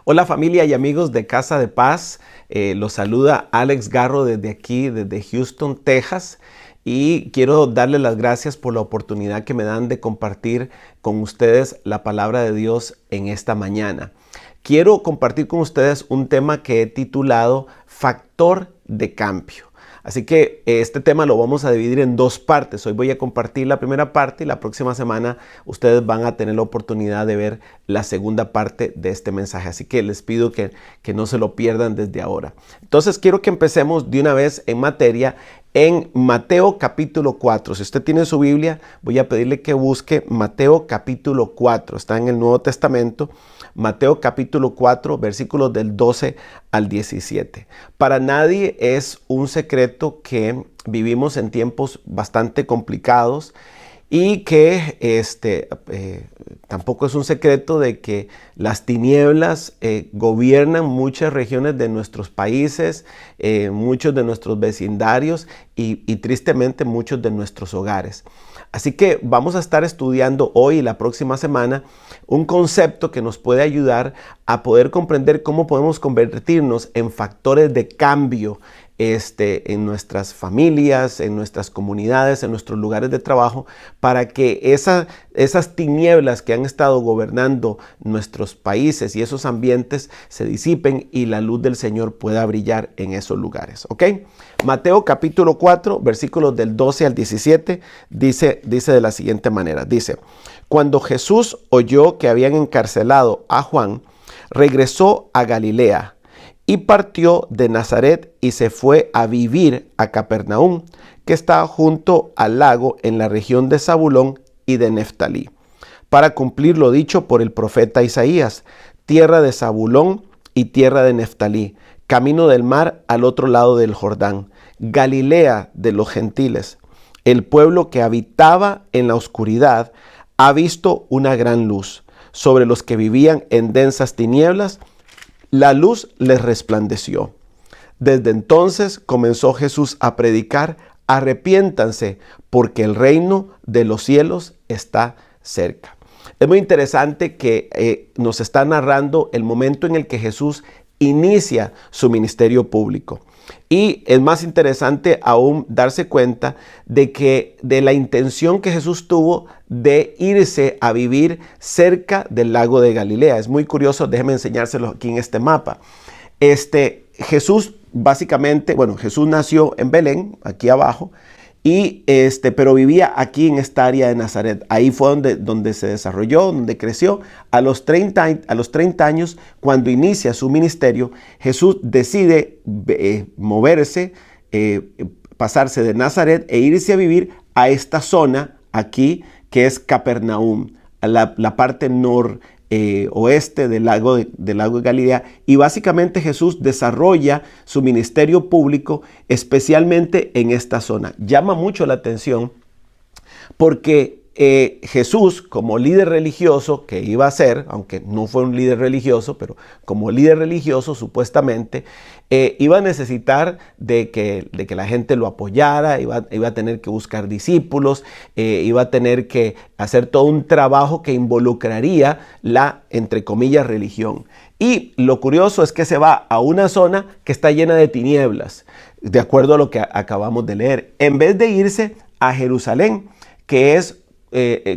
Hola familia y amigos de Casa de Paz, los saluda Alex Garro desde aquí, desde Houston, Texas, y quiero darles las gracias por la oportunidad que me dan de compartir con ustedes la palabra de Dios en esta mañana. Quiero compartir con ustedes un tema que he titulado Factor de Cambio. Así que este tema lo vamos a dividir en dos partes. Hoy voy a compartir la primera parte y la próxima semana ustedes van a tener la oportunidad de ver la segunda parte de este mensaje. Así que les pido que no se lo pierdan desde ahora. Entonces quiero que empecemos de una vez en materia en Mateo capítulo 4. Si usted tiene su Biblia, voy a pedirle que busque Mateo capítulo 4. Está en el Nuevo Testamento. Mateo capítulo 4, versículos del 12 al 17. Para nadie es un secreto que vivimos en tiempos bastante complicados y que tampoco es un secreto de que las tinieblas gobiernan muchas regiones de nuestros países, muchos de nuestros vecindarios y tristemente muchos de nuestros hogares. Así que vamos a estar estudiando hoy y la próxima semana un concepto que nos puede ayudar a poder comprender cómo podemos convertirnos en factores de cambio en nuestras familias, en nuestras comunidades, en nuestros lugares de trabajo, para que esas tinieblas que han estado gobernando nuestros países y esos ambientes se disipen y la luz del Señor pueda brillar en esos lugares. ¿Ok? Mateo capítulo 4, versículos del 12 al 17, dice de la siguiente manera. Dice: cuando Jesús oyó que habían encarcelado a Juan, regresó a Galilea y partió de Nazaret y se fue a vivir a Capernaum, que está junto al lago en la región de Zabulón y de Neftalí, para cumplir lo dicho por el profeta Isaías: tierra de Zabulón y tierra de Neftalí, camino del mar al otro lado del Jordán, Galilea de los gentiles. El pueblo que habitaba en la oscuridad ha visto una gran luz. Sobre los que vivían en densas tinieblas, la luz les resplandeció. Desde entonces comenzó Jesús a predicar: arrepiéntanse, porque el reino de los cielos está cerca. Es muy interesante que nos está narrando el momento en el que Jesús inicia su ministerio público. Y es más interesante aún darse cuenta de la intención que Jesús tuvo de irse a vivir cerca del lago de Galilea. Es muy curioso, déjenme enseñárselo aquí en este mapa. Jesús básicamente, Jesús nació en Belén, aquí abajo, pero vivía aquí en esta área de Nazaret. Ahí fue donde se desarrolló, donde creció. A los 30 años, cuando inicia su ministerio, Jesús decide moverse, pasarse de Nazaret e irse a vivir a esta zona aquí, que es Capernaum, a la parte oeste del lago de Galilea. Y básicamente Jesús desarrolla su ministerio público especialmente en esta zona. Llama mucho la atención porque Jesús, como líder religioso que iba a ser, aunque no fue un líder religioso, pero como líder religioso supuestamente, iba a necesitar de que la gente lo apoyara, iba a tener que buscar discípulos, iba a tener que hacer todo un trabajo que involucraría la, entre comillas, religión. Y lo curioso es que se va a una zona que está llena de tinieblas, de acuerdo a lo que acabamos de leer, en vez de irse a Jerusalén, que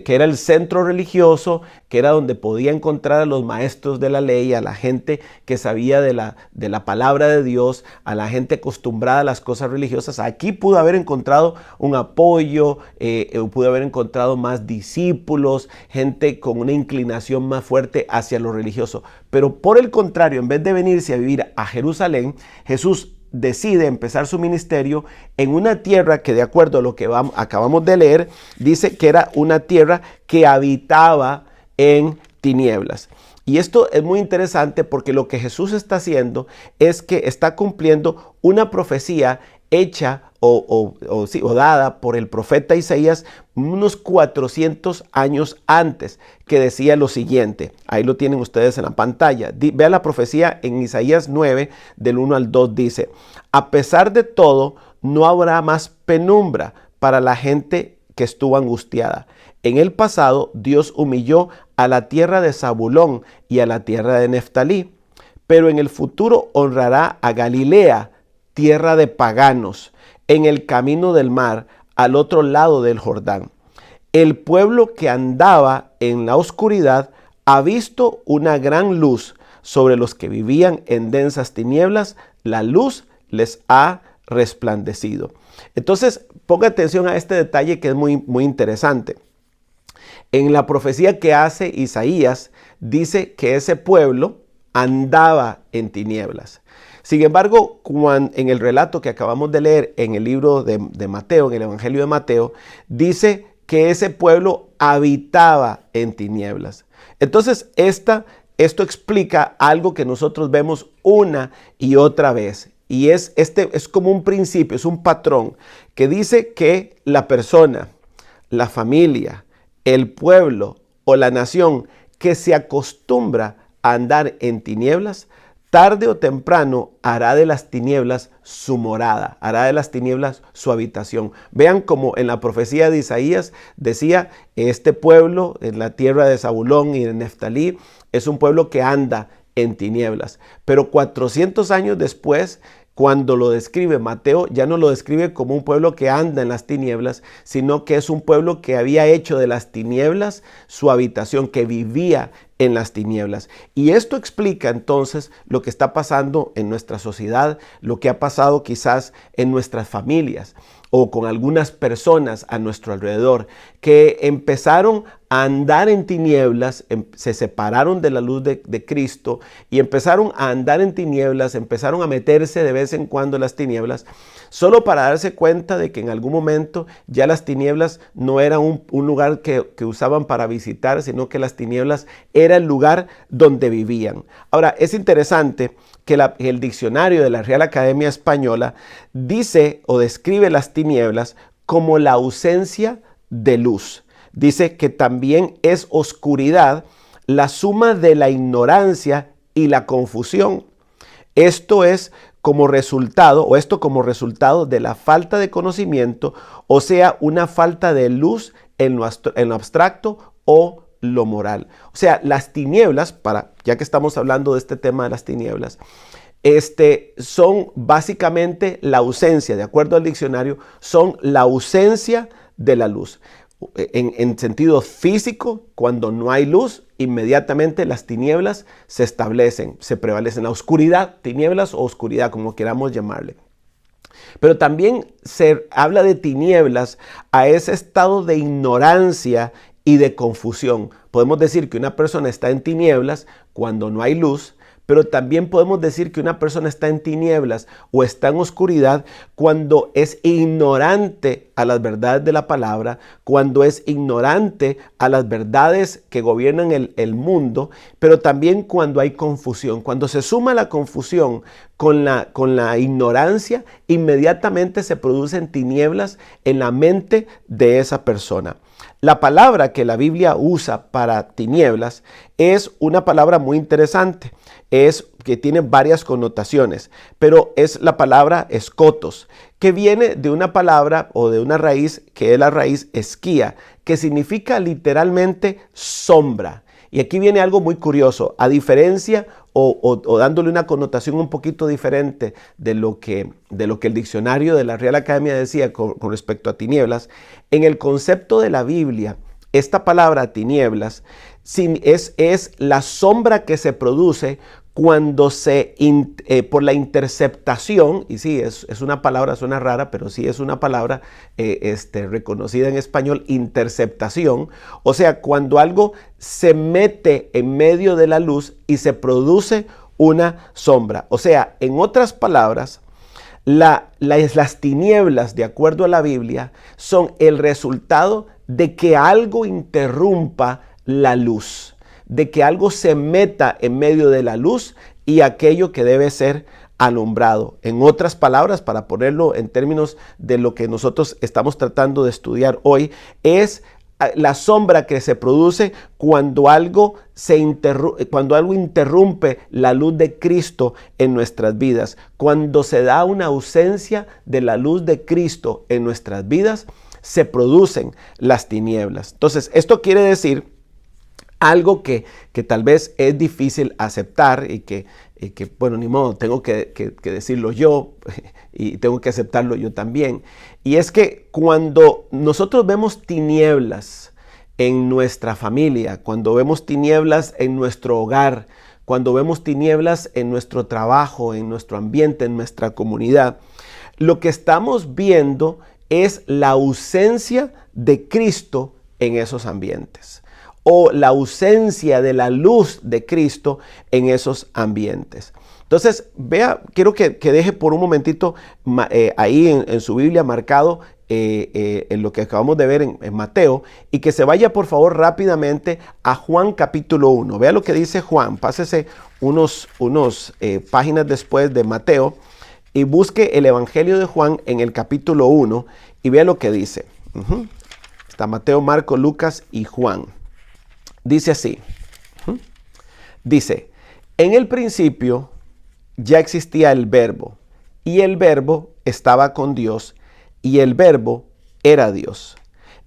era el centro religioso, que era donde podía encontrar a los maestros de la ley, a la gente que sabía de la palabra de Dios, a la gente acostumbrada a las cosas religiosas. Aquí pudo haber encontrado un apoyo, pudo haber encontrado más discípulos, gente con una inclinación más fuerte hacia lo religioso. Pero por el contrario, en vez de venirse a vivir a Jerusalén, Jesús decide empezar su ministerio en una tierra que, de acuerdo a lo que acabamos de leer, dice que era una tierra que habitaba en tinieblas. Y esto es muy interesante porque lo que Jesús está haciendo es que está cumpliendo una profecía hecha o dada por el profeta Isaías unos 400 años antes, que decía lo siguiente. Ahí lo tienen ustedes en la pantalla. Vean la profecía en Isaías 9, del 1 al 2, dice: a pesar de todo, no habrá más penumbra para la gente que estuvo angustiada. En el pasado, Dios humilló a la tierra de Zabulón y a la tierra de Neftalí. pero en el futuro honrará a Galilea, tierra de paganos, en el camino del mar, al otro lado del Jordán. El pueblo que andaba en la oscuridad ha visto una gran luz. Sobre los que vivían en densas tinieblas, la luz les ha resplandecido. Entonces, ponga atención a este detalle que es muy muy en la profecía que hace Isaías, dice que ese pueblo andaba en tinieblas. Sin embargo, en el relato que acabamos de leer en el libro de Mateo, en el Evangelio de Mateo, dice que ese pueblo habitaba en tinieblas. Entonces, esto explica algo que nosotros vemos una y otra vez. Y es como un principio, es un patrón que dice que la persona, la familia, el pueblo o la nación que se acostumbra a andar en tinieblas, tarde o temprano hará de las tinieblas su morada, hará de las tinieblas su habitación. Vean como en la profecía de Isaías decía, este pueblo en la tierra de Zabulón y de Neftalí es un pueblo que anda en tinieblas. Pero 400 años después, cuando lo describe Mateo, ya no lo describe como un pueblo que anda en las tinieblas, sino que es un pueblo que había hecho de las tinieblas su habitación, que vivía en las tinieblas. Y esto explica entonces lo que está pasando en nuestra sociedad, lo que ha pasado quizás en nuestras familias o con algunas personas a nuestro alrededor que empezaron a andar en tinieblas, se separaron de la luz de Cristo y empezaron a andar en tinieblas, empezaron a meterse de vez en cuando en las tinieblas, solo para darse cuenta de que en algún momento ya las tinieblas no eran un lugar que usaban para visitar, sino que las tinieblas era el lugar donde vivían. Ahora, es interesante que el diccionario de la Real Academia Española dice o describe las tinieblas como la ausencia de luz. Dice que también es oscuridad, la suma de la ignorancia y la confusión. Esto como resultado de la falta de conocimiento, o sea, una falta de luz en lo abstracto o lo moral. O sea, las tinieblas, ya que estamos hablando de este tema de las tinieblas, son básicamente la ausencia, de acuerdo al diccionario, son la ausencia de la luz. En sentido físico, cuando no hay luz, inmediatamente las tinieblas se establecen, se prevalecen. La oscuridad, tinieblas o oscuridad, como queramos llamarle. Pero también se habla de tinieblas a ese estado de ignorancia y de confusión. Podemos decir que una persona está en tinieblas cuando no hay luz, pero también podemos decir que una persona está en tinieblas o está en oscuridad cuando es ignorante a las verdades de la palabra, cuando es ignorante a las verdades que gobiernan el mundo, pero también cuando hay confusión. Cuando se suma la confusión con la ignorancia, inmediatamente se producen tinieblas en la mente de esa persona. La palabra que la Biblia usa para tinieblas es una palabra muy interesante. Que tiene varias connotaciones, pero es la palabra escotos, que viene de una palabra o de una raíz que es la raíz esquía, que significa literalmente sombra. Y aquí viene algo muy curioso, a diferencia o dándole una connotación un poquito diferente de lo que el diccionario de la Real Academia decía con respecto a tinieblas. En el concepto de la Biblia, esta palabra tinieblas es la sombra que se produce cuando por la interceptación, y sí, es una palabra, suena rara, pero sí es una palabra reconocida en español, interceptación, o sea, cuando algo se mete en medio de la luz y se produce una sombra. O sea, en otras palabras, las tinieblas, de acuerdo a la Biblia, son el resultado de que algo interrumpa la luz, de que algo se meta en medio de la luz y aquello que debe ser alumbrado. En otras palabras, para ponerlo en términos de lo que nosotros estamos tratando de estudiar hoy, es la sombra que se produce cuando algo interrumpe la luz de Cristo en nuestras vidas. Cuando se da una ausencia de la luz de Cristo en nuestras vidas, se producen las tinieblas. Entonces, esto quiere decir Algo que tal vez es difícil aceptar y que, bueno, ni modo, tengo que decirlo yo y tengo que aceptarlo yo también. Y es que cuando nosotros vemos tinieblas en nuestra familia, cuando vemos tinieblas en nuestro hogar, cuando vemos tinieblas en nuestro trabajo, en nuestro ambiente, en nuestra comunidad, lo que estamos viendo es la ausencia de Cristo en esos ambientes, o la ausencia de la luz de Cristo en esos ambientes. Entonces, quiero que deje por un momentito ahí en su Biblia marcado en lo que acabamos de ver en Mateo, y que se vaya por favor rápidamente a Juan capítulo 1. Vea lo que dice Juan, pásese unos páginas después de Mateo y busque el Evangelio de Juan en el capítulo 1 y vea lo que dice. Está Mateo, Marcos, Lucas y Juan. Dice así. Dice, en el principio ya existía el Verbo, y el Verbo estaba con Dios, y el Verbo era Dios.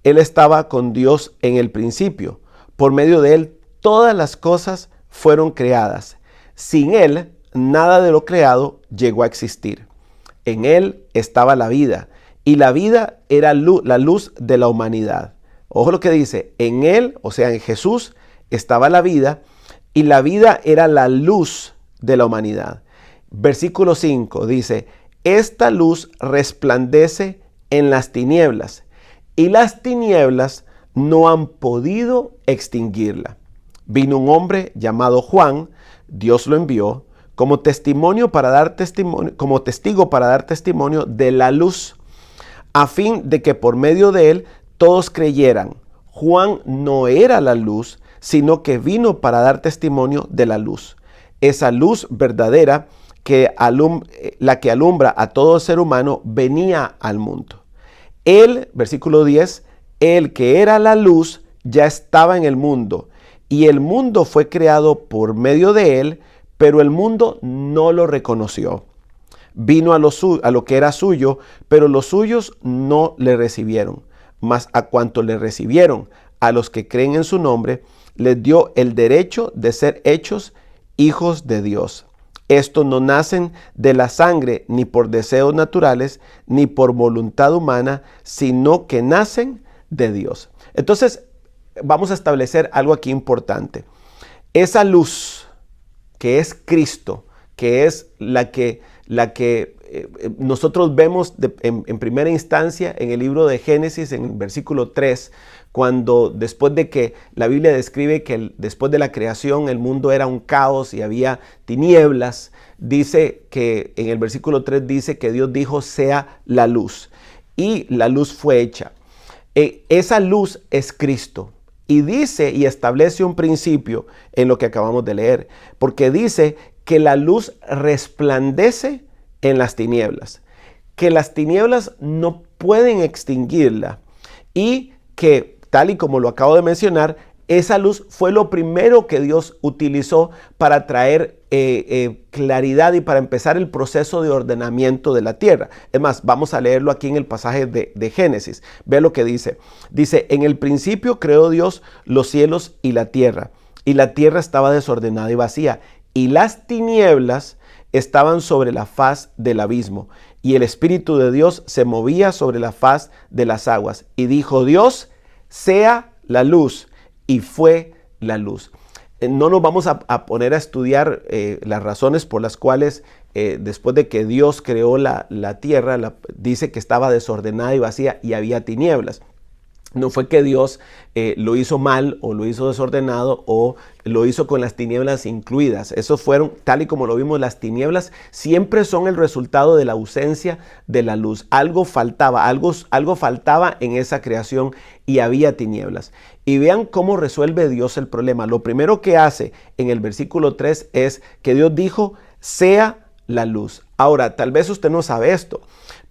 Él estaba con Dios en el principio. Por medio de Él todas las cosas fueron creadas. Sin Él nada de lo creado llegó a existir. En Él estaba la vida, y la vida era la luz de la humanidad. Ojo lo que dice, en Él, o sea en Jesús, estaba la vida, y la vida era la luz de la humanidad. Versículo 5 dice, esta luz resplandece en las tinieblas, y las tinieblas no han podido extinguirla. Vino un hombre llamado Juan, Dios lo envió como testigo para dar testimonio de la luz, a fin de que por medio de él todos creyeran. Juan no era la luz, sino que vino para dar testimonio de la luz. Esa luz verdadera la que alumbra a todo ser humano venía al mundo. Él, versículo 10, él que era la luz ya estaba en el mundo, y el mundo fue creado por medio de él, pero el mundo no lo reconoció. Vino a lo que era suyo, pero los suyos no le recibieron. Mas a cuanto le recibieron, a los que creen en su nombre, les dio el derecho de ser hechos hijos de Dios. Estos no nacen de la sangre, ni por deseos naturales, ni por voluntad humana, sino que nacen de Dios. Entonces, vamos a establecer algo aquí importante. Esa luz que es Cristo, que es la que nosotros vemos en primera instancia en el libro de Génesis, en el versículo 3, cuando después de que la Biblia describe que después de la creación el mundo era un caos y había tinieblas, dice que en el versículo 3 dice que Dios dijo sea la luz, y la luz fue hecha. Esa luz es Cristo. Y dice y establece un principio en lo que acabamos de leer, porque dice que la luz resplandece en las tinieblas, que las tinieblas no pueden extinguirla, y que, tal y como lo acabo de mencionar, esa luz fue lo primero que Dios utilizó para traer claridad y para empezar el proceso de ordenamiento de la tierra. Es más, vamos a leerlo aquí en el pasaje de Génesis. Ve lo que dice. Dice, en el principio creó Dios los cielos y la tierra estaba desordenada y vacía, y las tinieblas estaban sobre la faz del abismo, y el Espíritu de Dios se movía sobre la faz de las aguas. Y dijo Dios, sea la luz, y fue la luz. No nos vamos a poner a estudiar las razones por las cuales después de que Dios creó la tierra, dice que estaba desordenada y vacía y había tinieblas. No fue que Dios lo hizo mal o lo hizo desordenado o lo hizo con las tinieblas incluidas. Eso fueron, tal y como lo vimos, las tinieblas siempre son el resultado de la ausencia de la luz. Algo faltaba en esa creación y había tinieblas. Y vean cómo resuelve Dios el problema. Lo primero que hace en el versículo 3 es que Dios dijo, sea la luz. Ahora, tal vez usted no sabe esto,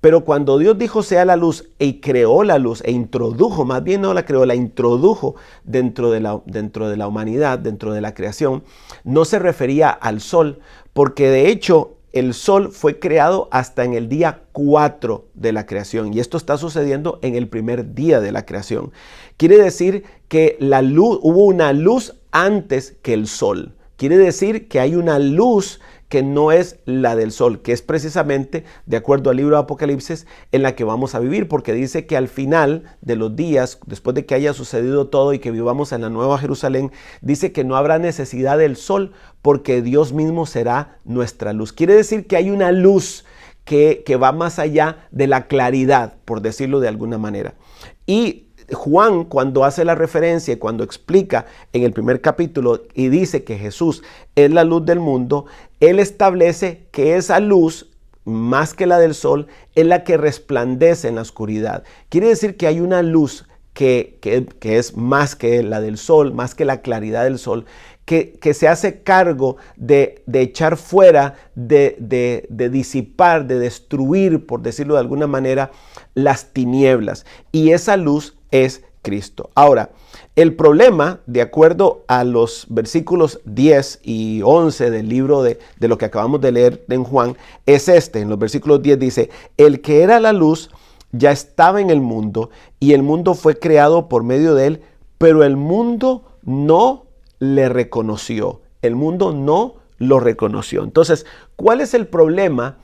pero cuando Dios dijo sea la luz y creó la luz e introdujo, más bien no la creó, la introdujo dentro de la humanidad, dentro de la creación, no se refería al sol, porque de hecho el sol fue creado hasta en el día 4 de la creación, y esto está sucediendo en el primer día de la creación. Quiere decir que hubo una luz antes que el sol. Quiere decir que hay una luz que no es la del sol, que es precisamente, de acuerdo al libro de Apocalipsis, en la que vamos a vivir, porque dice que al final de los días, después de que haya sucedido todo y que vivamos en la Nueva Jerusalén, dice que no habrá necesidad del sol, porque Dios mismo será nuestra luz. Quiere decir que hay una luz que va más allá de la claridad, por decirlo de alguna manera. Y Juan, cuando hace la referencia, cuando explica en el primer capítulo y dice que Jesús es la luz del mundo, él establece que esa luz, más que la del sol, es la que resplandece en la oscuridad. Quiere decir que hay una luz que es más que la del sol, más que la claridad del sol, que se hace cargo de echar fuera, de disipar, de destruir, por decirlo de alguna manera, las tinieblas. Y esa luz es Cristo. Ahora, el problema, de acuerdo a los versículos 10 y 11 del libro de lo que acabamos de leer en Juan, es este. En los versículos 10 dice: el que era la luz ya estaba en el mundo, y el mundo fue creado por medio de él, pero el mundo no le reconoció. El mundo no lo reconoció. Entonces, ¿cuál es el problema?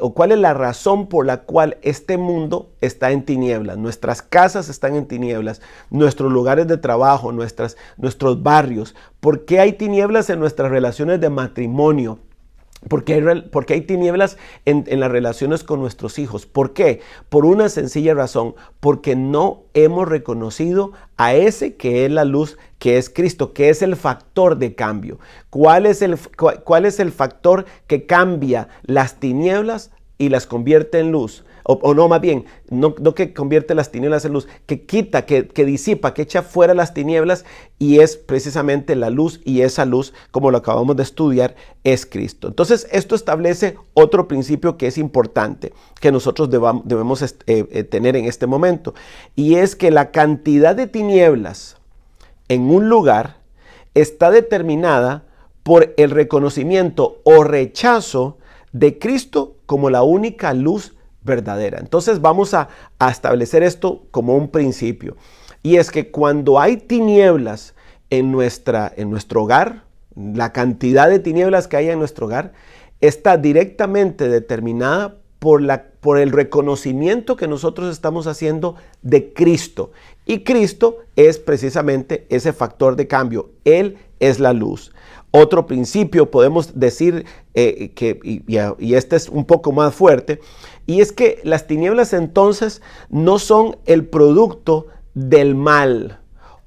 O cuál es la razón por la cual este mundo está en tinieblas? Nuestras casas están en tinieblas, nuestros lugares de trabajo, nuestros barrios. ¿Por qué hay tinieblas en nuestras relaciones de matrimonio? Porque hay tinieblas en las relaciones con nuestros hijos. ¿Por qué? Por una sencilla razón: porque no hemos reconocido a ese que es la luz, que es Cristo, que es el factor de cambio. ¿Cuál es el factor que cambia las tinieblas y las convierte en luz? O no, más bien, no que convierte las tinieblas en luz, que quita, que disipa, que echa fuera las tinieblas, y es precisamente la luz, y esa luz, como lo acabamos de estudiar, es Cristo. Entonces, esto establece otro principio que es importante, que nosotros debemos tener en este momento, y es que la cantidad de tinieblas en un lugar está determinada por el reconocimiento o rechazo de Cristo como la única luz verdadera. Entonces vamos a establecer esto como un principio, y es que cuando hay tinieblas en nuestro hogar, la cantidad de tinieblas que hay en nuestro hogar está directamente determinada por el reconocimiento que nosotros estamos haciendo de Cristo, y Cristo es precisamente ese factor de cambio. Él es la luz. Otro principio podemos decir y este es un poco más fuerte, y es que las tinieblas entonces no son el producto del mal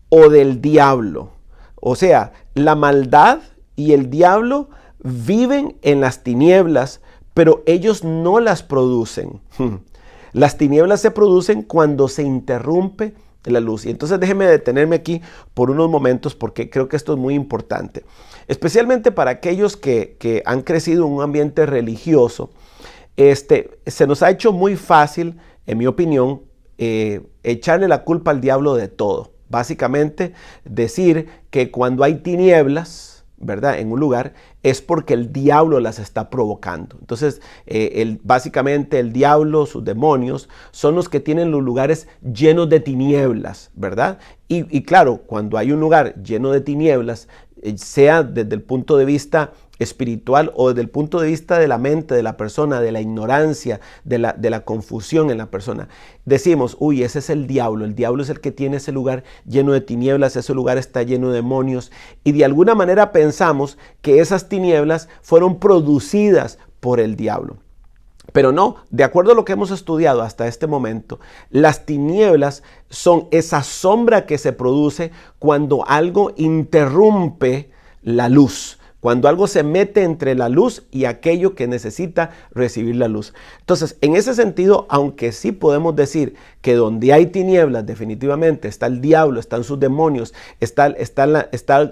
o del diablo. O sea, la maldad y el diablo viven en las tinieblas, pero ellos no las producen. Las tinieblas se producen cuando se interrumpe la luz. Y entonces déjenme detenerme aquí por unos momentos, porque creo que esto es muy importante, especialmente para aquellos que han crecido en un ambiente religioso. Se nos ha hecho muy fácil, en mi opinión, echarle la culpa al diablo de todo. Básicamente decir que cuando hay tinieblas, ¿verdad?, en un lugar, es porque el diablo las está provocando. Entonces, básicamente el diablo, sus demonios, son los que tienen los lugares llenos de tinieblas, ¿verdad? Y claro, cuando hay un lugar lleno de tinieblas, sea desde el punto de vista espiritual o desde el punto de vista de la mente de la persona, de la ignorancia, de la confusión en la persona, decimos: uy, ese es el diablo es el que tiene ese lugar lleno de tinieblas, ese lugar está lleno de demonios, y de alguna manera pensamos que esas tinieblas fueron producidas por el diablo. Pero no, de acuerdo a lo que hemos estudiado hasta este momento, las tinieblas son esa sombra que se produce cuando algo interrumpe la luz, cuando algo se mete entre la luz y aquello que necesita recibir la luz. Entonces, en ese sentido, aunque sí podemos decir que donde hay tinieblas, definitivamente está el diablo, están sus demonios, está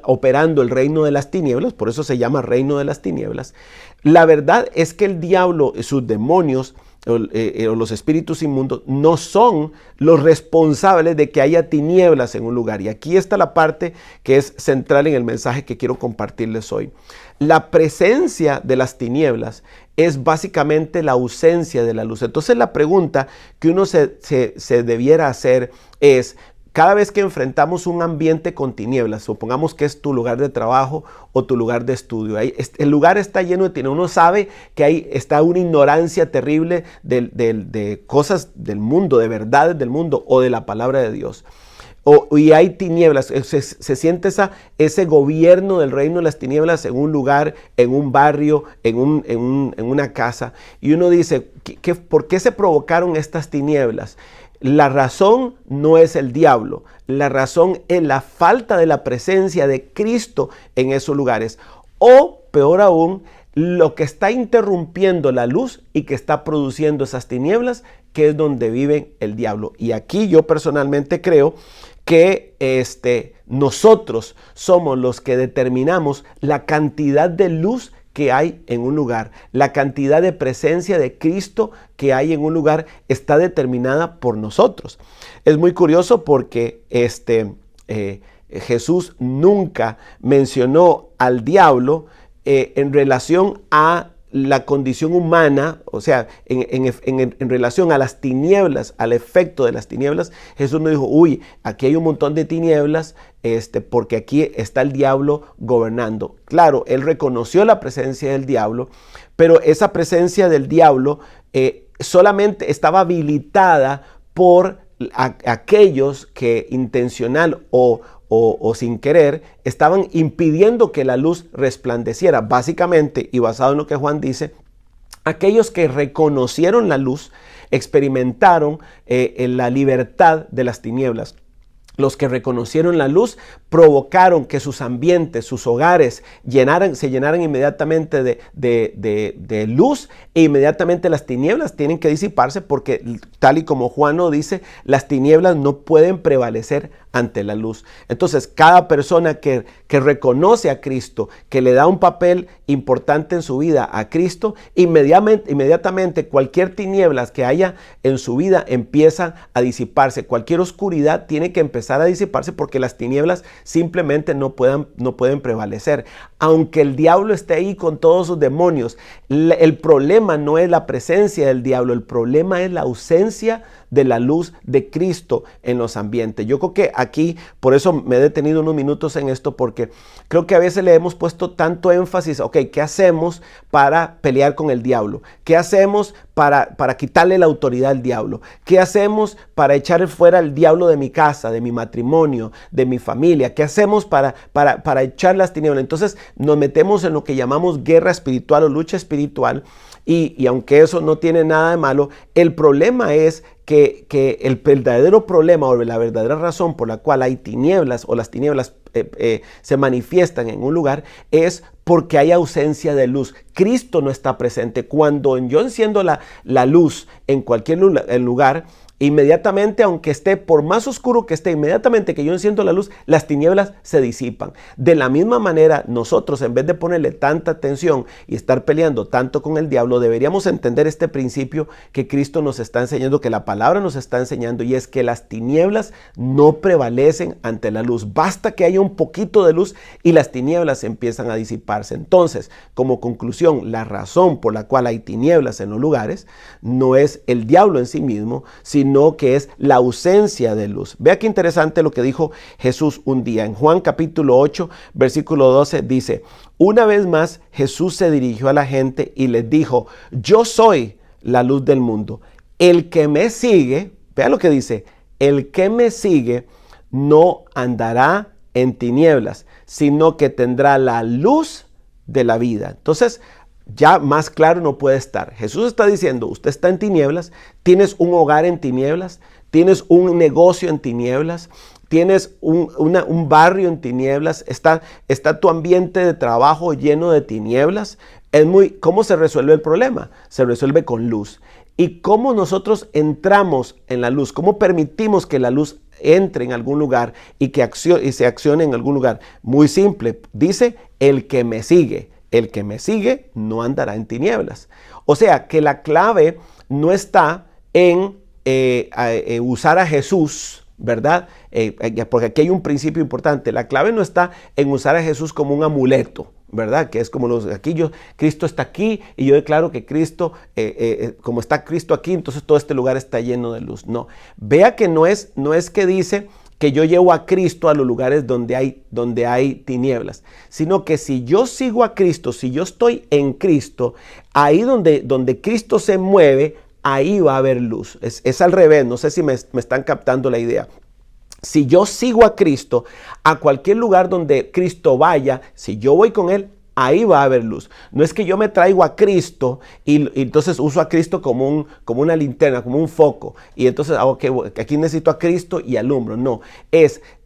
operando el reino de las tinieblas, por eso se llama reino de las tinieblas. La verdad es que el diablo, sus demonios, o los espíritus inmundos, no son los responsables de que haya tinieblas en un lugar. Y aquí está la parte que es central en el mensaje que quiero compartirles hoy. La presencia de las tinieblas es básicamente la ausencia de la luz. Entonces la pregunta que uno se debiera hacer es: cada vez que enfrentamos un ambiente con tinieblas, supongamos que es tu lugar de trabajo o tu lugar de estudio, el lugar está lleno de tinieblas, uno sabe que ahí está una ignorancia terrible de cosas del mundo, de verdades del mundo o de la palabra de Dios. Y hay tinieblas, se siente ese gobierno del reino de las tinieblas en un lugar, en un barrio, en una casa. Y uno dice, ¿por qué se provocaron estas tinieblas? La razón no es el diablo, la razón es la falta de la presencia de Cristo en esos lugares. O, peor aún, lo que está interrumpiendo la luz y que está produciendo esas tinieblas, que es donde vive el diablo. Y aquí yo personalmente creo que nosotros somos los que determinamos la cantidad de luz que hay en un lugar. La cantidad de presencia de Cristo que hay en un lugar está determinada por nosotros. Es muy curioso porque Jesús nunca mencionó al diablo en relación a la condición humana, o sea, en relación a las tinieblas, al efecto de las tinieblas. Jesús no dijo, uy, aquí hay un montón de tinieblas, porque aquí está el diablo gobernando. Claro, él reconoció la presencia del diablo, pero esa presencia del diablo solamente estaba habilitada por aquellos que intencional o sin querer estaban impidiendo que la luz resplandeciera. Básicamente, y basado en lo que Juan dice, aquellos que reconocieron la luz experimentaron la libertad de las tinieblas. Los que reconocieron la luz provocaron que sus ambientes, sus hogares se llenaran inmediatamente de luz, e inmediatamente las tinieblas tienen que disiparse, porque tal y como Juan nos dice, las tinieblas no pueden prevalecer ante la luz. Entonces, cada persona que reconoce a Cristo, que le da un papel importante en su vida a Cristo, inmediatamente cualquier tinieblas que haya en su vida empieza a disiparse. Cualquier oscuridad tiene que empezar a disiparse, porque las tinieblas simplemente no pueden prevalecer. Aunque el diablo esté ahí con todos sus demonios, el problema no es la presencia del diablo, el problema es la ausencia de la luz de Cristo en los ambientes. Yo creo que aquí, por eso me he detenido unos minutos en esto, porque creo que a veces le hemos puesto tanto énfasis, ok, ¿qué hacemos para pelear con el diablo? ¿Qué hacemos para quitarle la autoridad al diablo? ¿Qué hacemos para echar fuera al diablo de mi casa, de mi matrimonio, de mi familia? ¿Qué hacemos para echar las tinieblas? Entonces nos metemos en lo que llamamos guerra espiritual o lucha espiritual, y aunque eso no tiene nada de malo, el problema es que el verdadero problema o la verdadera razón por la cual hay tinieblas o las tinieblas se manifiestan en un lugar es porque hay ausencia de luz. Cristo no está presente. Cuando yo enciendo la luz en cualquier lugar, inmediatamente, aunque esté por más oscuro que esté, inmediatamente que yo enciendo la luz, las tinieblas se disipan. De la misma manera, nosotros, en vez de ponerle tanta atención y estar peleando tanto con el diablo, deberíamos entender este principio que Cristo nos está enseñando, que la palabra nos está enseñando, y es que las tinieblas no prevalecen ante la luz. Basta que haya un poquito de luz y las tinieblas empiezan a disiparse. Entonces, como conclusión, la razón por la cual hay tinieblas en los lugares no es el diablo en sí mismo, sino que es la ausencia de luz. Vea qué interesante lo que dijo Jesús un día. En Juan capítulo 8, versículo 12 dice, una vez más Jesús se dirigió a la gente y les dijo, yo soy la luz del mundo. El que me sigue, vea lo que dice, el que me sigue no andará en tinieblas, sino que tendrá la luz de la vida. Entonces, ya más claro no puede estar. Jesús está diciendo, usted está en tinieblas, tienes un hogar en tinieblas, tienes un negocio en tinieblas, tienes un barrio en tinieblas, está tu ambiente de trabajo lleno de tinieblas. ¿Cómo se resuelve el problema? Se resuelve con luz. ¿Y cómo nosotros entramos en la luz? ¿Cómo permitimos que la luz entre en algún lugar y se accione en algún lugar? Muy simple, dice, el que me sigue. El que me sigue no andará en tinieblas. O sea, que la clave no está en usar a Jesús, ¿verdad? Porque aquí hay un principio importante. La clave no está en usar a Jesús como un amuleto, ¿verdad? Que es como Cristo está aquí y yo declaro que Cristo, como está Cristo aquí, entonces todo este lugar está lleno de luz. No, vea que no es que dice que yo llevo a Cristo a los lugares donde hay tinieblas, sino que si yo sigo a Cristo, si yo estoy en Cristo, ahí donde Cristo se mueve, ahí va a haber luz. Es al revés, no sé si me están captando la idea. Si yo sigo a Cristo, a cualquier lugar donde Cristo vaya, si yo voy con Él, ahí va a haber luz. No es que yo me traigo a Cristo y entonces uso a Cristo como una linterna, como un foco. Y entonces, aquí necesito a Cristo y alumbro. No,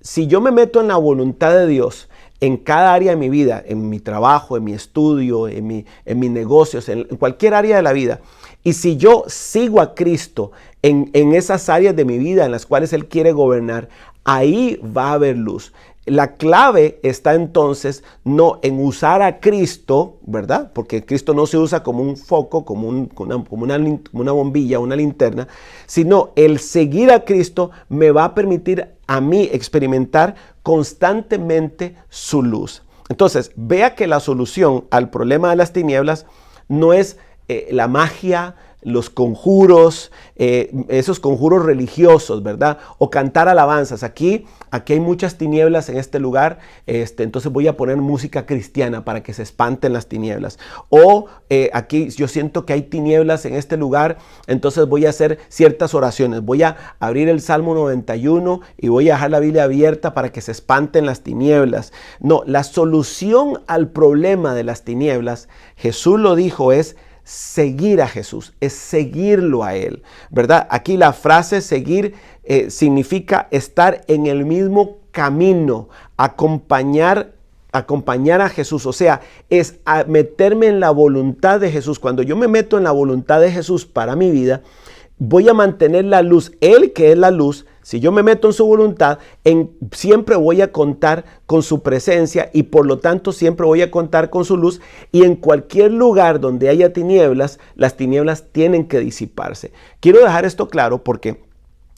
si yo me meto en la voluntad de Dios, en cada área de mi vida, en mi trabajo, en mi estudio, en mis negocios, en cualquier área de la vida. Y si yo sigo a Cristo en esas áreas de mi vida en las cuales Él quiere gobernar, ahí va a haber luz. La clave está entonces no en usar a Cristo, ¿verdad? Porque Cristo no se usa como un foco, como una bombilla, una linterna, sino el seguir a Cristo me va a permitir a mí experimentar constantemente su luz. Entonces, vea que la solución al problema de las tinieblas no es la magia, los conjuros, esos conjuros religiosos, ¿verdad? O cantar alabanzas. Aquí hay muchas tinieblas en este lugar, entonces voy a poner música cristiana para que se espanten las tinieblas. O aquí yo siento que hay tinieblas en este lugar, entonces voy a hacer ciertas oraciones. Voy a abrir el Salmo 91 y voy a dejar la Biblia abierta para que se espanten las tinieblas. No, la solución al problema de las tinieblas, Jesús lo dijo, es seguir a Jesús, es seguirlo a Él, ¿verdad? Aquí la frase seguir significa estar en el mismo camino, acompañar a Jesús, o sea, es meterme en la voluntad de Jesús. Cuando yo me meto en la voluntad de Jesús para mi vida, voy a mantener la luz, Él que es la luz. Si yo me meto en su voluntad, siempre voy a contar con su presencia y por lo tanto siempre voy a contar con su luz, y en cualquier lugar donde haya tinieblas, las tinieblas tienen que disiparse. Quiero dejar esto claro porque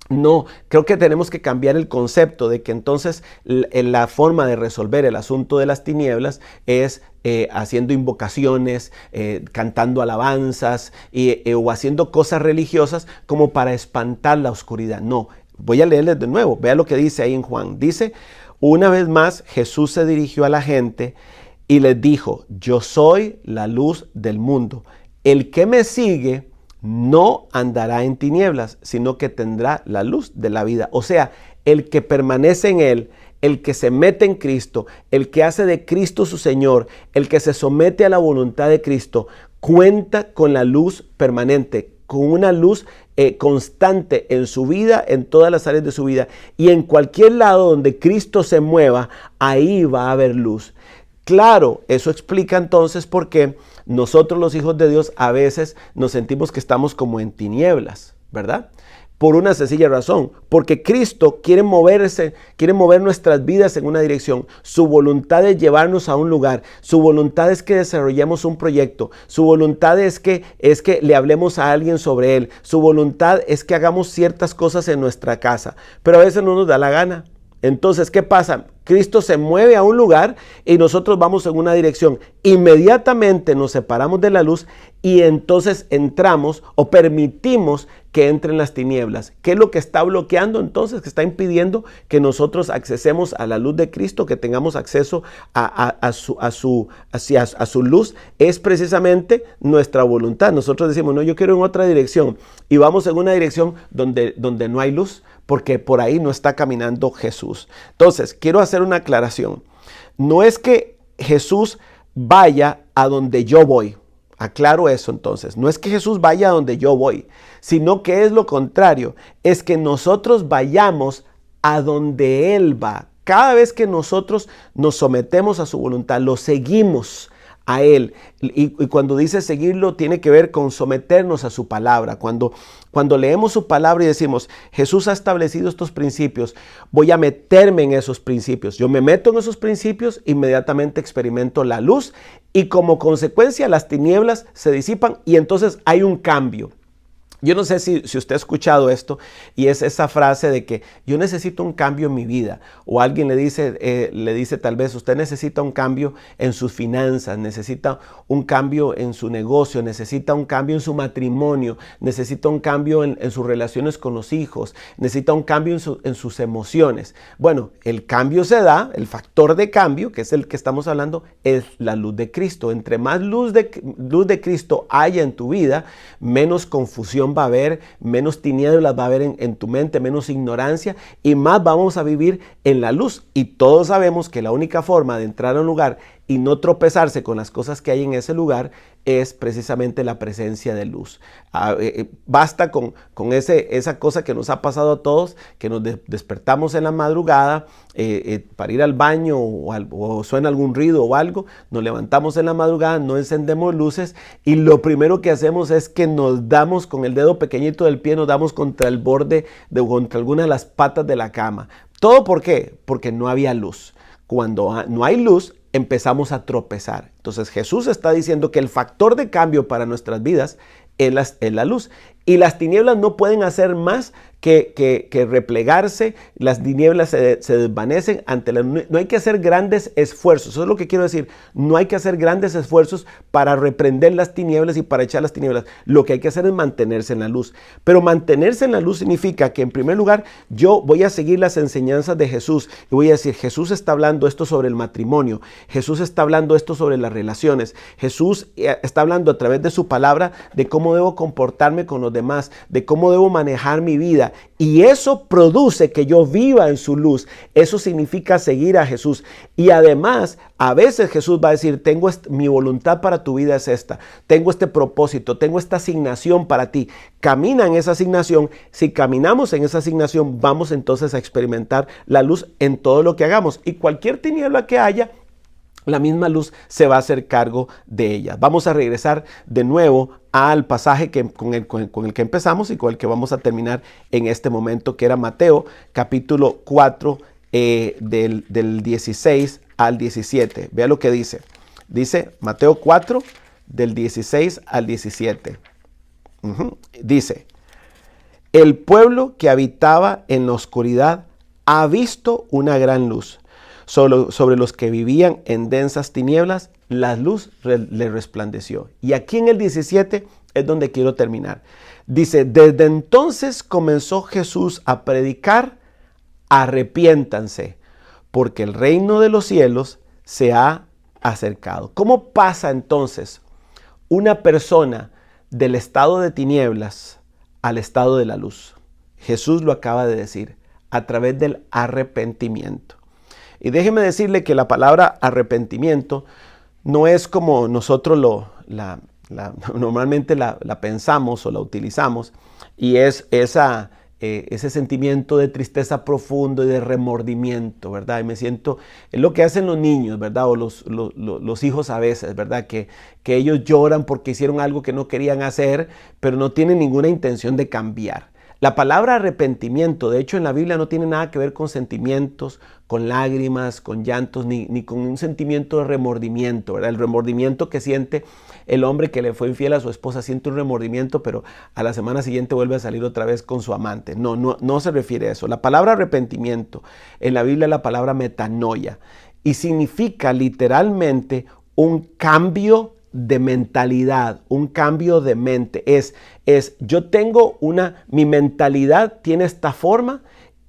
no, creo que tenemos que cambiar el concepto de que entonces la forma de resolver el asunto de las tinieblas es haciendo invocaciones, cantando alabanzas o haciendo cosas religiosas como para espantar la oscuridad. No. Voy a leerles de nuevo. Vea lo que dice ahí en Juan. Dice, una vez más Jesús se dirigió a la gente y les dijo, yo soy la luz del mundo. El que me sigue no andará en tinieblas, sino que tendrá la luz de la vida. O sea, el que permanece en Él, el que se mete en Cristo, el que hace de Cristo su Señor, el que se somete a la voluntad de Cristo, cuenta con la luz permanente, con una luz constante en su vida, en todas las áreas de su vida. Y en cualquier lado donde Cristo se mueva, ahí va a haber luz. Claro, eso explica entonces por qué nosotros los hijos de Dios a veces nos sentimos que estamos como en tinieblas, ¿verdad? Por una sencilla razón, porque Cristo quiere mover nuestras vidas en una dirección. Su voluntad es llevarnos a un lugar. Su voluntad es que desarrollemos un proyecto. Su voluntad es que le hablemos a alguien sobre él. Su voluntad es que hagamos ciertas cosas en nuestra casa. Pero a veces no nos da la gana. Entonces, ¿qué pasa? Cristo se mueve a un lugar y nosotros vamos en una dirección. Inmediatamente nos separamos de la luz y entonces entramos o permitimos que entren las tinieblas. ¿Qué es lo que está bloqueando entonces? Que está impidiendo que nosotros accesemos a la luz de Cristo, que tengamos acceso a su luz. Es precisamente nuestra voluntad. Nosotros decimos, no, yo quiero en otra dirección. Y vamos en una dirección donde no hay luz, porque por ahí no está caminando Jesús. Entonces, quiero hacer una aclaración. No es que Jesús vaya a donde yo voy. Aclaro eso entonces. No es que Jesús vaya a donde yo voy, sino que es lo contrario. Es que nosotros vayamos a donde Él va. Cada vez que nosotros nos sometemos a su voluntad, lo seguimos a Él. Y cuando dice seguirlo, tiene que ver con someternos a su palabra. Cuando leemos su palabra y decimos, Jesús ha establecido estos principios, voy a meterme en esos principios. Yo me meto en esos principios, inmediatamente experimento la luz y como consecuencia las tinieblas se disipan y entonces hay un cambio. Yo no sé si usted ha escuchado esto y es esa frase de que yo necesito un cambio en mi vida, o alguien le dice tal vez usted necesita un cambio en sus finanzas, necesita un cambio en su negocio, necesita un cambio en su matrimonio, necesita un cambio en sus relaciones con los hijos, necesita un cambio en sus emociones. Bueno, el cambio se da, el factor de cambio, que es el que estamos hablando, es la luz de Cristo. Entre más luz de Cristo haya en tu vida, menos confusión va a haber, menos tinieblas va a haber en tu mente, menos ignorancia, y más vamos a vivir en la luz. Y todos sabemos que la única forma de entrar a un lugar y no tropezarse con las cosas que hay en ese lugar es precisamente la presencia de luz. Basta con esa cosa que nos ha pasado a todos, que nos despertamos en la madrugada para ir al baño o suena algún ruido o algo, nos levantamos en la madrugada, no encendemos luces y lo primero que hacemos es que nos damos con el dedo pequeñito del pie, nos damos contra el borde, contra alguna de las patas de la cama. ¿Todo por qué? Porque no había luz. Cuando no hay luz, empezamos a tropezar. Entonces Jesús está diciendo que el factor de cambio para nuestras vidas es la luz. Y las tinieblas no pueden hacer más que replegarse, las tinieblas se desvanecen ante no hay que hacer grandes esfuerzos, eso es lo que quiero decir, no hay que hacer grandes esfuerzos para reprender las tinieblas y para echar las tinieblas, lo que hay que hacer es mantenerse en la luz, pero mantenerse en la luz significa que en primer lugar yo voy a seguir las enseñanzas de Jesús y voy a decir, Jesús está hablando esto sobre el matrimonio, Jesús está hablando esto sobre las relaciones, Jesús está hablando a través de su palabra de cómo debo comportarme con los demás, de cómo debo manejar mi vida. Y eso produce que yo viva en su luz. Eso significa seguir a Jesús. Y además, a veces Jesús va a decir, mi voluntad para tu vida es esta. Tengo este propósito, tengo esta asignación para ti. Camina en esa asignación. Si caminamos en esa asignación, vamos entonces a experimentar la luz en todo lo que hagamos. Y cualquier tiniebla que haya, la misma luz se va a hacer cargo de ella. Vamos a regresar de nuevo al pasaje con el que empezamos y con el que vamos a terminar en este momento, que era Mateo capítulo 4 del 16 al 17. Vea lo que dice. Dice Mateo 4 del 16 al 17. Dice, el pueblo que habitaba en la oscuridad ha visto una gran luz. Sobre los que vivían en densas tinieblas, la luz le resplandeció. Y aquí en el 17 es donde quiero terminar. Dice, desde entonces comenzó Jesús a predicar, arrepiéntanse, porque el reino de los cielos se ha acercado. ¿Cómo pasa entonces una persona del estado de tinieblas al estado de la luz? Jesús lo acaba de decir, a través del arrepentimiento. Y déjeme decirle que la palabra arrepentimiento no es como nosotros normalmente la pensamos o la utilizamos, y es ese sentimiento de tristeza profundo y de remordimiento, ¿verdad? Y es lo que hacen los niños, ¿verdad? O los hijos a veces, ¿verdad? Que ellos lloran porque hicieron algo que no querían hacer, pero no tienen ninguna intención de cambiar. La palabra arrepentimiento, de hecho, en la Biblia no tiene nada que ver con sentimientos, con lágrimas, con llantos, ni con un sentimiento de remordimiento, ¿verdad? El remordimiento que siente el hombre que le fue infiel a su esposa, siente un remordimiento, pero a la semana siguiente vuelve a salir otra vez con su amante. No se refiere a eso. La palabra arrepentimiento en la Biblia es la palabra metanoia y significa literalmente un cambio de mentalidad, un cambio de mente. Yo tengo mi mentalidad tiene esta forma,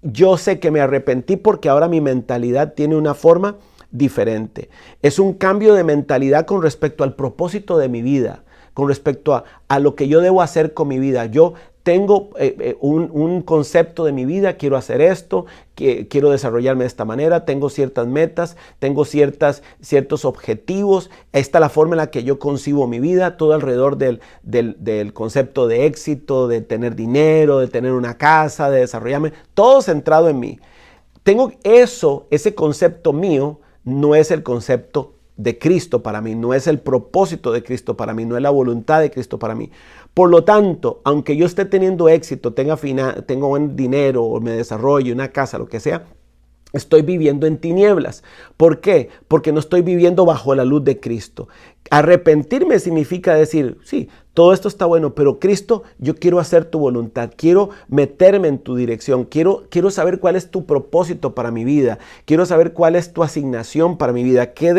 yo sé que me arrepentí porque ahora mi mentalidad tiene una forma diferente. Es un cambio de mentalidad con respecto al propósito de mi vida, con respecto a lo que yo debo hacer con mi vida. Yo tengo un concepto de mi vida, quiero hacer esto, quiero desarrollarme de esta manera, tengo ciertas metas, tengo ciertos objetivos. Esta es la forma en la que yo concibo mi vida, todo alrededor del concepto de éxito, de tener dinero, de tener una casa, de desarrollarme, todo centrado en mí. Ese concepto mío no es el concepto de Cristo para mí, no es el propósito de Cristo para mí, no es la voluntad de Cristo para mí. Por lo tanto, aunque yo esté teniendo éxito, tengo buen dinero o me desarrolle una casa, lo que sea, estoy viviendo en tinieblas. ¿Por qué? Porque no estoy viviendo bajo la luz de Cristo. Arrepentirme significa decir, sí, todo esto está bueno, pero Cristo, yo quiero hacer tu voluntad, quiero meterme en tu dirección, quiero saber cuál es tu propósito para mi vida, quiero saber cuál es tu asignación para mi vida, qué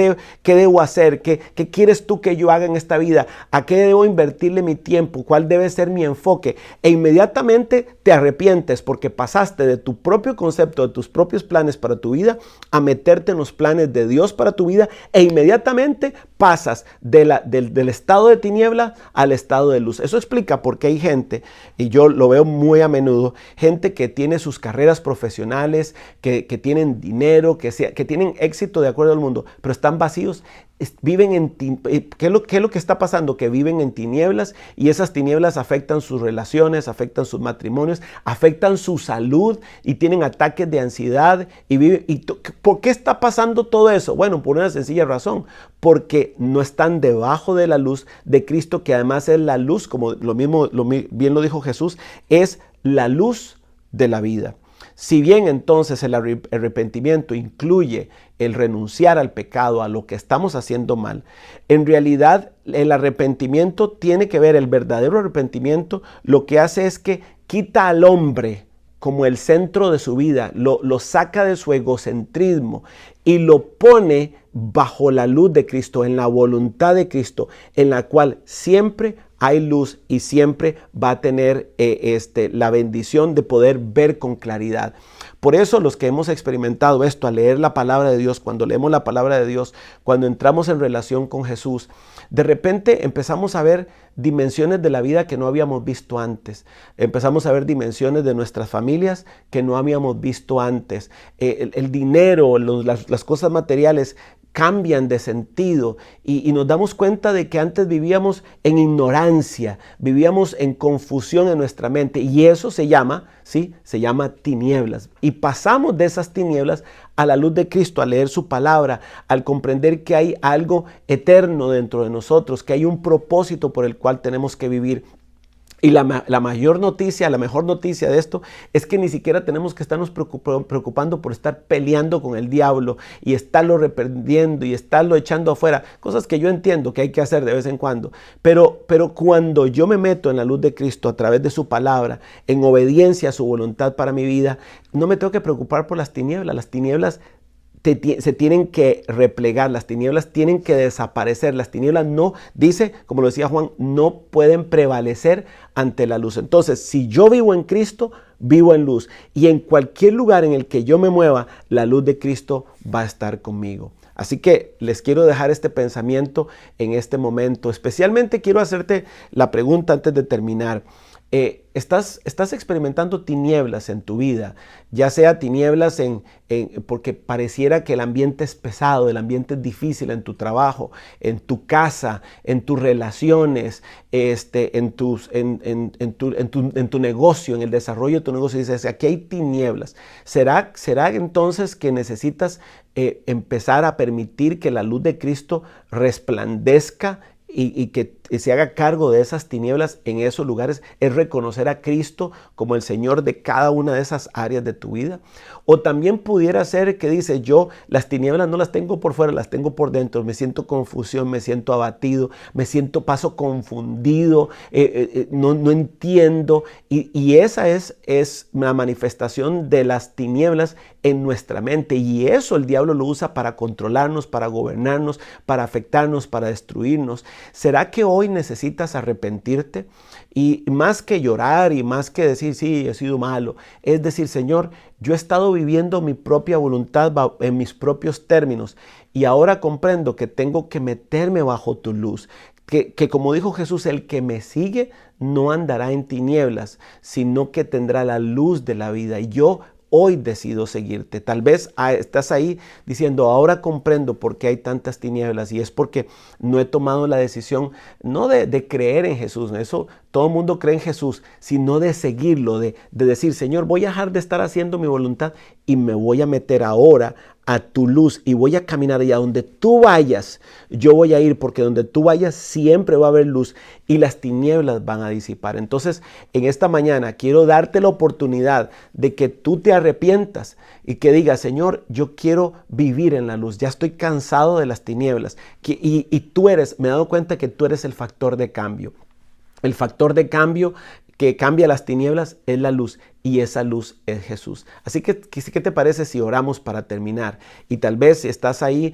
debo hacer, qué quieres tú que yo haga en esta vida, a qué debo invertirle mi tiempo, cuál debe ser mi enfoque. E inmediatamente te arrepientes porque pasaste de tu propio concepto, de tus propios planes para tu vida, a meterte en los planes de Dios para tu vida, e inmediatamente pasas del estado de tiniebla al estado de luz. Eso explica por qué hay gente, y yo lo veo muy a menudo, gente que tiene sus carreras profesionales, que tienen dinero, que tienen éxito de acuerdo al mundo, pero están vacíos. Viven en ¿qué es lo que está pasando? Que viven en tinieblas, y esas tinieblas afectan sus relaciones, afectan sus matrimonios, afectan su salud, y tienen ataques de ansiedad y viven. ¿Por qué está pasando todo eso? Bueno, por una sencilla razón, porque no están debajo de la luz de Cristo, que además es la luz, como bien lo dijo Jesús, es la luz de la vida. Si bien entonces el arrepentimiento incluye el renunciar al pecado, a lo que estamos haciendo mal, en realidad el arrepentimiento tiene que ver, el verdadero arrepentimiento lo que hace es que quita al hombre como el centro de su vida, lo saca de su egocentrismo y lo pone bajo la luz de Cristo, en la voluntad de Cristo, en la cual siempre hay luz y siempre va a tener la bendición de poder ver con claridad. Por eso los que hemos experimentado esto al leer la palabra de Dios, cuando leemos la palabra de Dios, cuando entramos en relación con Jesús, de repente empezamos a ver dimensiones de la vida que no habíamos visto antes. Empezamos a ver dimensiones de nuestras familias que no habíamos visto antes. El dinero, las cosas materiales cambian de sentido y nos damos cuenta de que antes vivíamos en ignorancia, vivíamos en confusión en nuestra mente, y eso se llama tinieblas. Y pasamos de esas tinieblas a la luz de Cristo, al leer su palabra, al comprender que hay algo eterno dentro de nosotros, que hay un propósito por el cual tenemos que vivir. Y la mejor noticia de esto es que ni siquiera tenemos que estarnos preocupando por estar peleando con el diablo y estarlo reprendiendo y estarlo echando afuera. Cosas que yo entiendo que hay que hacer de vez en cuando. Pero cuando yo me meto en la luz de Cristo a través de su palabra, en obediencia a su voluntad para mi vida, no me tengo que preocupar por las tinieblas. Las tinieblas se tienen que replegar, las tinieblas tienen que desaparecer. Las tinieblas no, dice, como lo decía Juan, no pueden prevalecer ante la luz. Entonces, si yo vivo en Cristo, vivo en luz. Y en cualquier lugar en el que yo me mueva, la luz de Cristo va a estar conmigo. Así que les quiero dejar este pensamiento en este momento. Especialmente quiero hacerte la pregunta antes de terminar. ¿Estás experimentando tinieblas en tu vida? Ya sea tinieblas porque pareciera que el ambiente es pesado, el ambiente es difícil en tu trabajo, en tu casa, en tus relaciones, en tu negocio, en el desarrollo de tu negocio. Dices, aquí hay tinieblas. ¿Será entonces que necesitas empezar a permitir que la luz de Cristo resplandezca y que se haga cargo de esas tinieblas en esos lugares? Es reconocer a Cristo como el Señor de cada una de esas áreas de tu vida. O también pudiera ser que dice, yo las tinieblas no las tengo por fuera, las tengo por dentro. Me siento confusión, me siento abatido, paso confundido, no entiendo. Y esa es la manifestación de las tinieblas en nuestra mente. Y eso el diablo lo usa para controlarnos, para gobernarnos, para afectarnos, para destruirnos. ¿Será que hoy necesitas arrepentirte? Y más que llorar y más que decir, sí, he sido malo, es decir, Señor, yo he estado viviendo mi propia voluntad en mis propios términos, y ahora comprendo que tengo que meterme bajo tu luz. Que como dijo Jesús, el que me sigue no andará en tinieblas, sino que tendrá la luz de la vida. Y yo hoy decido seguirte. Tal vez estás ahí diciendo, ahora comprendo por qué hay tantas tinieblas, y es porque no he tomado la decisión, no de creer en Jesús, eso todo el mundo cree en Jesús, sino de seguirlo, de decir, Señor, voy a dejar de estar haciendo mi voluntad y me voy a meter ahora a tu luz y voy a caminar allá donde tú vayas. Yo voy a ir porque donde tú vayas siempre va a haber luz y las tinieblas van a disipar. Entonces, en esta mañana quiero darte la oportunidad de que tú te arrepientas y que digas, Señor, yo quiero vivir en la luz. Ya estoy cansado de las tinieblas. Y tú eres, me he dado cuenta que tú eres el factor de cambio. El factor de cambio que cambia las tinieblas es la luz y esa luz es Jesús. Así que, ¿qué te parece si oramos para terminar? Y tal vez si estás ahí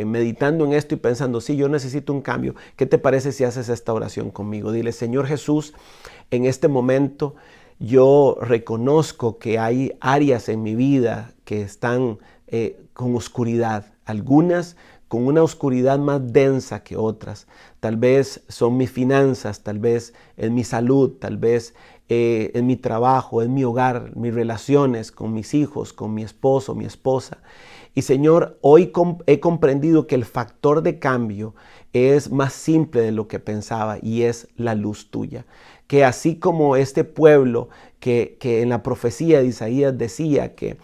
meditando en esto y pensando, sí, yo necesito un cambio. ¿Qué te parece si haces esta oración conmigo? Dile, Señor Jesús, en este momento yo reconozco que hay áreas en mi vida que están con oscuridad. Algunas con una oscuridad más densa que otras. Tal vez son mis finanzas, tal vez es mi salud, tal vez en mi trabajo, en mi hogar, mis relaciones con mis hijos, con mi esposo, mi esposa. Y Señor, hoy he comprendido que el factor de cambio es más simple de lo que pensaba y es la luz tuya. Que así como este pueblo que en la profecía de Isaías decía que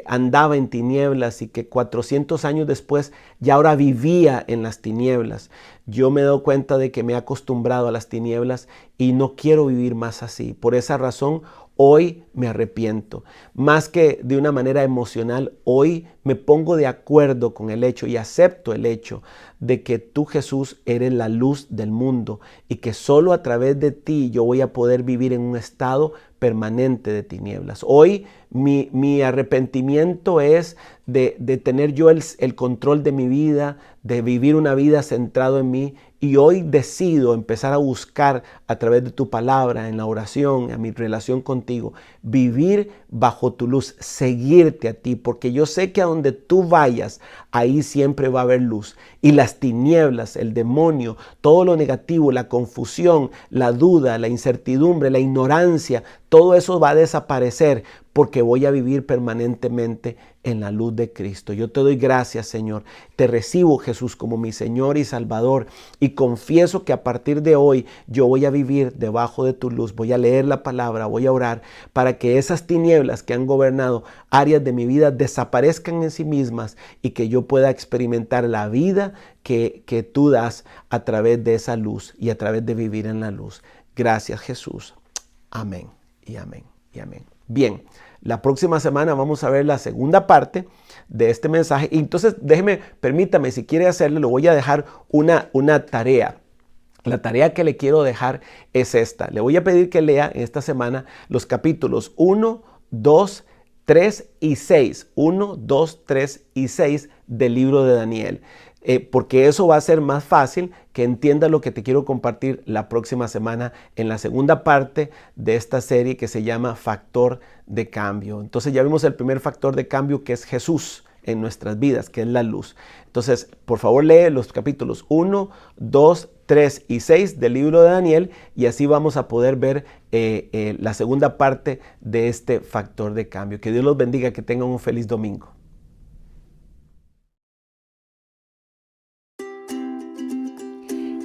andaba en tinieblas y que 400 años después ya ahora vivía en las tinieblas. Yo me he dado cuenta de que me he acostumbrado a las tinieblas y no quiero vivir más así. Por esa razón, hoy me arrepiento. Más que de una manera emocional, hoy me pongo de acuerdo con el hecho y acepto el hecho de que tú, Jesús, eres la luz del mundo y que solo a través de ti yo voy a poder vivir en un estado permanente de tinieblas. Hoy mi arrepentimiento es de tener yo el control de mi vida, de vivir una vida centrado en mí. Y hoy decido empezar a buscar a través de tu palabra, en la oración, en mi relación contigo, vivir bajo tu luz, seguirte a ti, porque yo sé que a donde tú vayas, ahí siempre va a haber luz. Y las tinieblas, el demonio, todo lo negativo, la confusión, la duda, la incertidumbre, la ignorancia, todo eso va a desaparecer porque voy a vivir permanentemente en la luz de Cristo. Yo te doy gracias, Señor. Te recibo, Jesús, como mi Señor y Salvador y confieso que a partir de hoy yo voy a vivir debajo de tu luz. Voy a leer la palabra, voy a orar para que esas tinieblas que han gobernado áreas de mi vida desaparezcan en sí mismas y que yo pueda experimentar la vida que tú das a través de esa luz y a través de vivir en la luz. Gracias, Jesús. Amén y amén y amén. Bien, la próxima semana vamos a ver la segunda parte de este mensaje. Y entonces, permítame, si quiere hacerlo, le voy a dejar una tarea. La tarea que le quiero dejar es esta. Le voy a pedir que lea en esta semana los capítulos 1, 2, 3 y 6. 1, 2, 3 y 6 del libro de Daniel. Porque eso va a ser más fácil que entiendas lo que te quiero compartir la próxima semana en la segunda parte de esta serie que se llama Factor de Cambio. Entonces ya vimos el primer factor de cambio, que es Jesús en nuestras vidas, que es la luz. Entonces, por favor, lee los capítulos 1, 2, 3 y 6 del libro de Daniel y así vamos a poder ver la segunda parte de este factor de cambio. Que Dios los bendiga, que tengan un feliz domingo.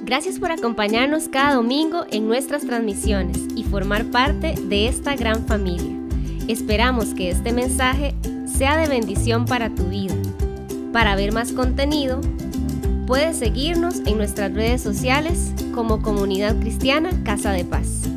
Gracias por acompañarnos cada domingo en nuestras transmisiones y formar parte de esta gran familia. Esperamos que este mensaje sea de bendición para tu vida. Para ver más contenido, puedes seguirnos en nuestras redes sociales como Comunidad Cristiana Casa de Paz.